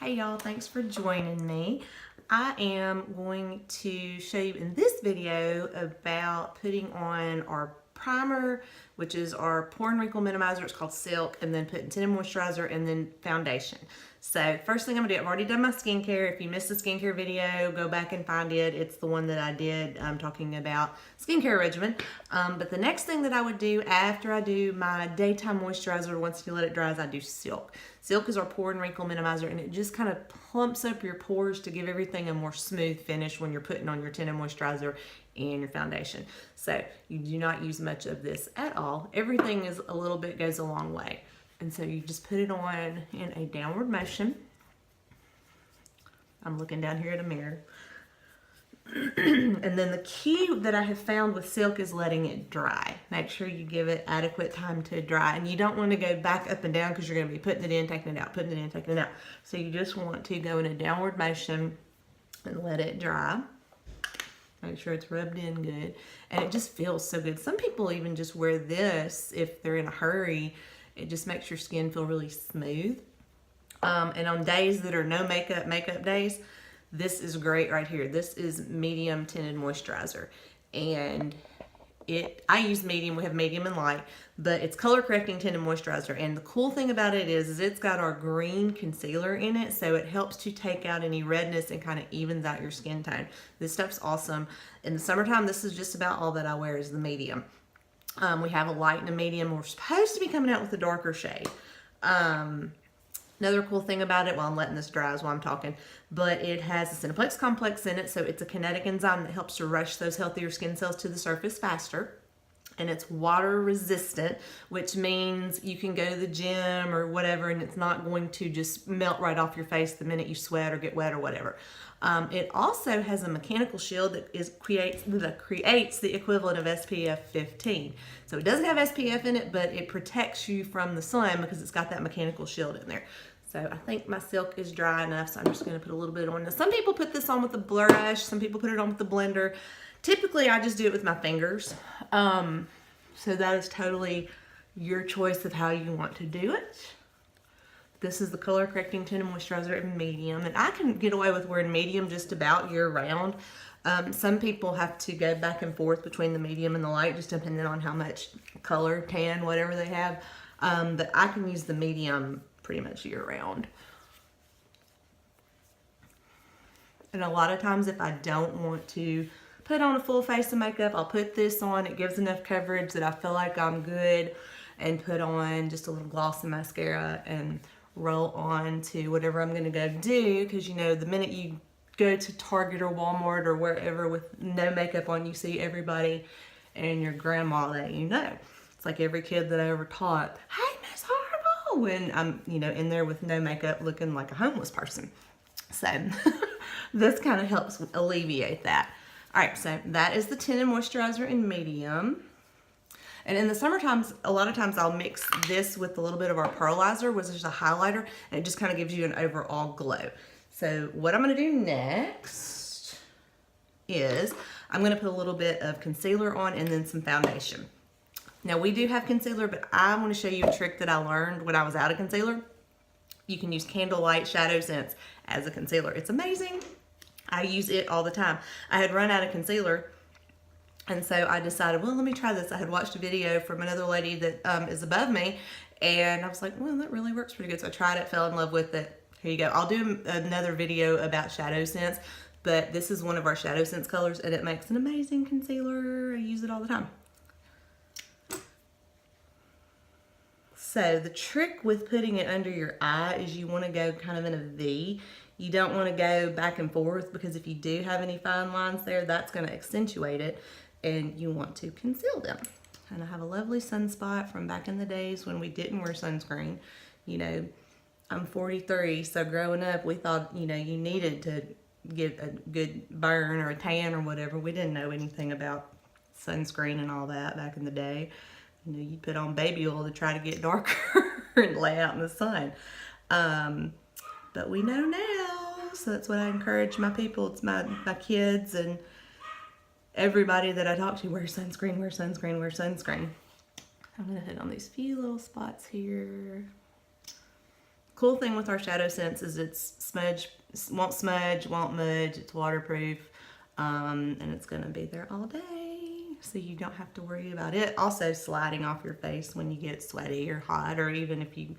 Hey y'all, thanks for joining me. I am going to show you in this video about putting on our primer, which is our Pore and Wrinkle Minimizer. It's called Silk, and then putting Tinted Moisturizer and then foundation. So first thing I'm gonna do, I've already done my skincare. If you missed the skincare video, go back and find it. It's the one that I did talking about skincare regimen. But the next thing that I would do after I do my daytime moisturizer, once you let it dry, is I do Silk. Silk is our Pore and Wrinkle Minimizer, and it just kind of plumps up your pores to give everything a more smooth finish when you're putting on your tinted moisturizer and your foundation. So you do not use much of this at all. Everything is a little bit goes a long way. And so you just put it on in a downward motion. I'm looking down here at a mirror. And then the key that I have found with Silk is letting it dry. Make sure you give it adequate time to dry. And you don't want to go back up and down because you're going to be putting it in, taking it out, putting it in, taking it out. So you just want to go in a downward motion and let it dry. Make sure it's rubbed in good. And it just feels so good. Some people even just wear this if they're in a hurry. It just makes your skin feel really smooth. And on days that are no makeup days, this is great right here. This is medium tinted moisturizer. And I use medium, we have medium and light, but it's color correcting tinted moisturizer. And the cool thing about it is it's got our green concealer in it, so it helps to take out any redness and kind of evens out your skin tone. This stuff's awesome. In the summertime, this is just about all that I wear is the medium. We have a light and a medium. We're supposed to be coming out with a darker shade. Another cool thing about it, well, I'm letting this dry while I'm talking, but it has a Cineplex complex in it, so it's a kinetic enzyme that helps to rush those healthier skin cells to the surface faster. And it's water resistant, which means you can go to the gym or whatever and it's not going to just melt right off your face the minute you sweat or get wet or whatever. It also has a mechanical shield that creates the equivalent of SPF 15. So it doesn't have SPF in it, but it protects you from the sun because it's got that mechanical shield in there. So I think my Silk is dry enough, so I'm just going to put a little bit on. Now, some people put this on with a brush, some people put it on with the blender. Typically, I just do it with my fingers. So that is totally your choice of how you want to do it. This is the color correcting tinted moisturizer in medium, and I can get away with wearing medium just about year round. Some people have to go back and forth between the medium and the light, just depending on how much color, tan, whatever they have. But I can use the medium pretty much year round. And a lot of times if I don't want to put on a full face of makeup, I'll put this on. It gives enough coverage that I feel like I'm good, and put on just a little gloss and mascara and roll on to whatever I'm gonna go do, because you know the minute you go to Target or Walmart or wherever with no makeup on, you see everybody and your grandma that you know. It's like every kid that I ever taught, hey, Miss Horrible, when I'm in there with no makeup looking like a homeless person. So this kind of helps alleviate that. All right, so that is the tinted moisturizer in medium. And in the summer times, a lot of times I'll mix this with a little bit of our pearlizer, which is a highlighter, and it just kind of gives you an overall glow. So what I'm gonna do next is I'm gonna put a little bit of concealer on and then some foundation. Now we do have concealer, but I wanna show you a trick that I learned when I was out of concealer. You can use Candlelight SeneGence as a concealer. It's amazing. I use it all the time. I had run out of concealer, and so I decided, well, let me try this. I had watched a video from another lady that is above me, and I was like, well, that really works pretty good. So I tried it, fell in love with it. Here you go. I'll do another video about SeneGence, but this is one of our SeneGence colors, and it makes an amazing concealer. I use it all the time. So the trick with putting it under your eye is you want to go kind of in a V. You don't want to go back and forth, because if you do have any fine lines there, that's going to accentuate it, and you want to conceal them. And I have a lovely sunspot from back in the days when we didn't wear sunscreen. I'm 43, so growing up, we thought, you needed to get a good burn or a tan or whatever. We didn't know anything about sunscreen and all that back in the day. You put on baby oil to try to get darker and lay out in the sun. But we know now, so that's what I encourage my people. It's my kids and everybody that I talk to, wear sunscreen, wear sunscreen, wear sunscreen. I'm gonna hit on these few little spots here. cool thing with our Shadow Sense is it's won't smudge, won't mudge, it's waterproof, and it's gonna be there all day. So you don't have to worry about it also sliding off your face when you get sweaty or hot, or even if you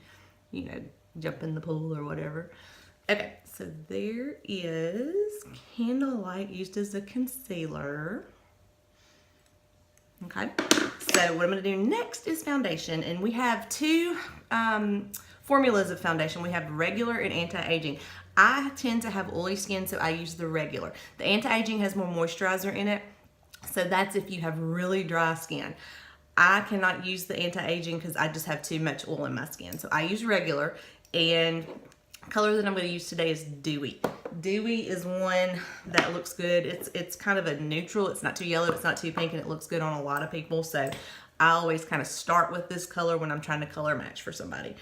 know, jump in the pool or whatever. Okay, so there is Candlelight used as a concealer. Okay, so what I'm going to do next is foundation, and we have two formulas of foundation. We have regular and anti-aging. I tend to have oily skin, so I use the regular. The anti-aging has more moisturizer in it, so that's if you have really dry skin. I cannot use the anti-aging because I just have too much oil in my skin, so I use regular. And color that I'm going to use today is Dewy. Dewy is one that looks good. It's kind of a neutral. It's not too yellow, it's not too pink, and it looks good on a lot of people. So I always kind of start with this color when I'm trying to color match for somebody.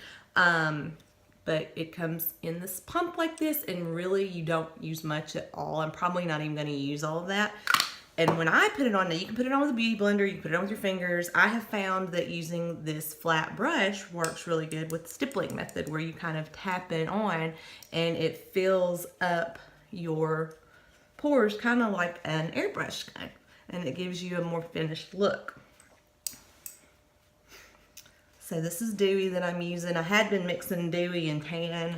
But it comes in this pump like this, and really you don't use much at all. I'm probably not even going to use all of that. And when I put it on, now you can put it on with a beauty blender, you can put it on with your fingers. I have found that using this flat brush works really good with the stippling method, where you kind of tap it on and it fills up your pores kind of like an airbrush kind, and it gives you a more finished look. So this is Dewy that I'm using. I had been mixing Dewy and tan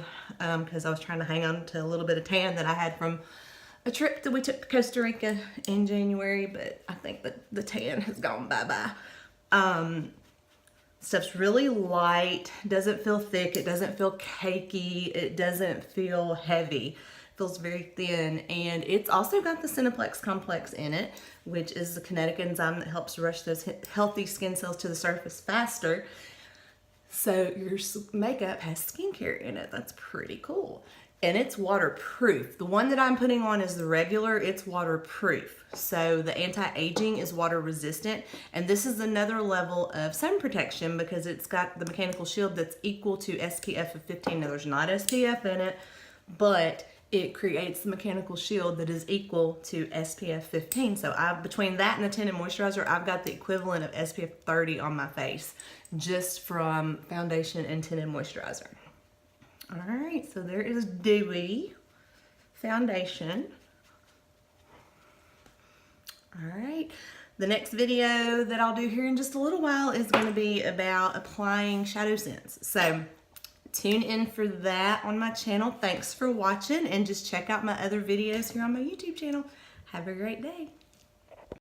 because I was trying to hang on to a little bit of tan that I had from a trip that we took to Costa Rica in January, but I think that the tan has gone bye-bye. Stuff's really light, doesn't feel thick, it doesn't feel cakey, it doesn't feel heavy. It feels very thin, and it's also got the Cineplex complex in it, which is the kinetic enzyme that helps rush those healthy skin cells to the surface faster. So your makeup has skincare in it. That's pretty cool. And it's waterproof. The one that I'm putting on is the regular, it's waterproof. So the anti-aging is water resistant. And this is another level of sun protection because it's got the mechanical shield that's equal to SPF of 15. Now there's not SPF in it, but it creates the mechanical shield that is equal to SPF 15. So between that and the Tinted Moisturizer, I've got the equivalent of SPF 30 on my face just from foundation and Tinted Moisturizer. All right, so there is Dewy foundation. All right, the next video that I'll do here in just a little while is going to be about applying Shadow Sense. So tune in for that on my channel. Thanks for watching, and just check out my other videos here on my YouTube channel. Have a great day.